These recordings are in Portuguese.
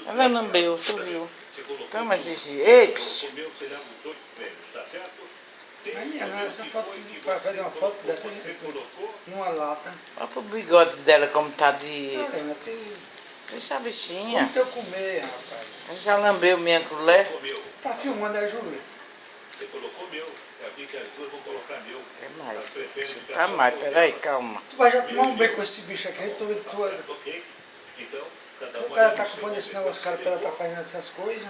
Ela lambeu, tu viu? Toma, Gigi. Ei, psiu. Aí, essa foto, para fazer uma foto dessa numa lata. Olha pro bigode dela como tá de... Helena, você... Deixa a bichinha. Como se eu comer, rapaz? Ela já lambeu minha colher. Tá filmando a Júlia? Você colocou meu, é aqui que as duas vão colocar meu. Quer mais? Tá mais, peraí, calma. Tu vai já tomar um bem com esse bicho aqui, Ok? Então, cada o uma... cara tá ocupando esse negócio, cara, pra ela tá fazendo essas coisas.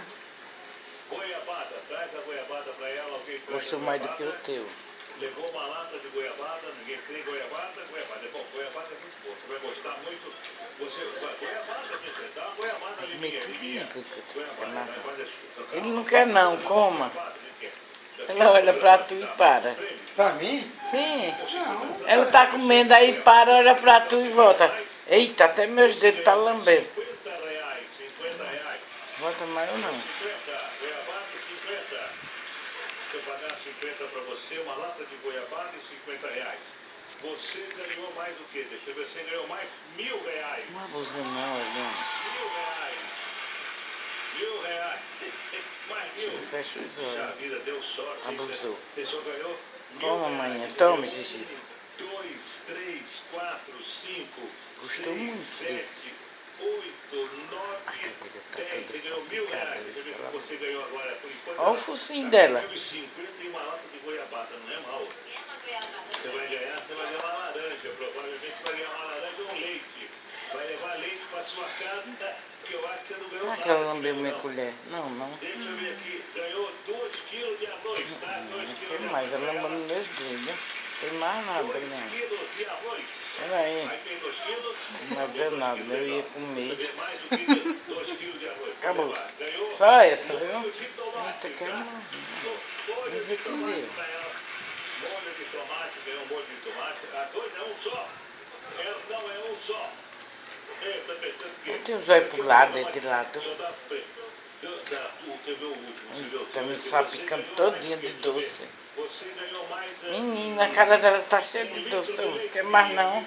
Goiabada, traz a goiabada pra ela, alguém traz. Gostou mais do que o teu. Levou uma lata de goiabada, ninguém tem goiabada, goiabada. É bom, goiabada é muito bom, você vai gostar muito. Você vai, goiabada, você dá uma goiabada ali, minha. Ele não quer não, coma. Ela olha pra tu e para. Pra mim? Sim. Não. Ela tá comendo aí, para, olha pra tu e volta. Eita, até meus dedos tá lambendo. R$50. Volta mais ou não. 50, goiabada 50. Se eu pagar 50 pra você, uma lata de goiabada e R$50. Você ganhou mais do que? Deixa eu ver, você ganhou mais R$1.000. Não abusa não, olha. R$1.000. Mais mil. Fecha os A olhos. vida deu sorte. Abusou. Você só ganhou Toma, manhã. Toma, Gigi. 2, 3, 4, 5, Gostou 6, muito 7, disso. 8, 9, A cadeira tá 10. toda Você ganhou R$1.000. salpicada. Deixa eu ver o que você ganhou agora. Por enquanto, Olha o focinho dela. 1.050 e uma lata de goiabada. Não é mal. Você vai ganhar uma laranja. Provavelmente vai ganhar uma laranja ou um leite. Vai levar leite para sua casa, que eu acho que você não ganhou Será nada. que ela lambeu minha colher? Não, não. Deixa eu ver aqui. Ganhou 2 quilos de arroz, tá? 2 Não quilos tem de mais, arroz. ela lambeu nos meus dedos. Tem mais nada, 2 não. quilos de arroz. Peraí. Aí tem 2 quilos. Não deu nada, eu ia Você comer. vê mais do que 2 quilos de arroz. Acabou. Ganhou Só essa, viu? molho de tomate, Eita, quer tá? mais. Molho Não de vi que tomate deu. pra ela. Molho de tomate, ganhou molho de tomate. A 2 é um só. Ela não é um só. É, tá pensando que... Eu tenho os olhos pro lado, de lado. Tá me sapicando todinha de doce. Menina, a cara dela tá cheia de doce. Não quer mais não.